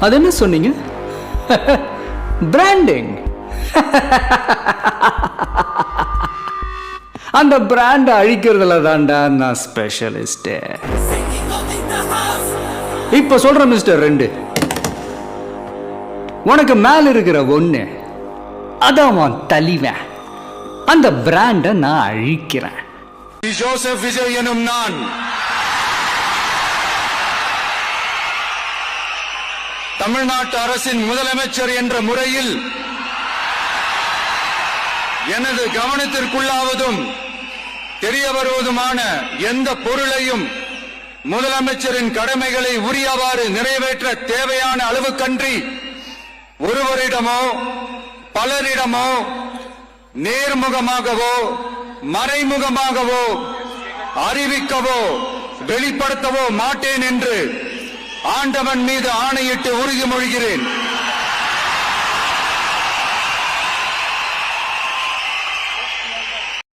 அது என்ன சொன்னீங்க? பிராண்டிங். அந்த பிராண்ட் அழிக்கிறதுல தான்டா நான் ஸ்பெஷலிஸ்ட். இப்ப சொல்ற மிஸ்டர் 2, உனக்கு மேல இருக்கிற 1 அதான் தலிவன். அந்த பிராண்ட நான் அழிக்கிறேன். ஜோசப் விஜய் எனும் நான் தமிழ்நாட்டு அரசின் முதலமைச்சர் என்ற முறையில் எனது கவனத்திற்குள்ளாவதும் தெரிய வருவதுமான எந்த பொருளையும் முதலமைச்சரின் கடமைகளை உரியவாறு நிறைவேற்ற தேவையான அளவுக்கன்றி ஒருவரிடமோ பலரிடமோ நேர்முகமாகவோ மறைமுகமாகவோ அறிவிக்கவோ வெளிப்படுத்தவோ மாட்டேன் என்று ஆண்டவன் மீது ஆணையிட்டு உறுதிமொழிகிறேன்.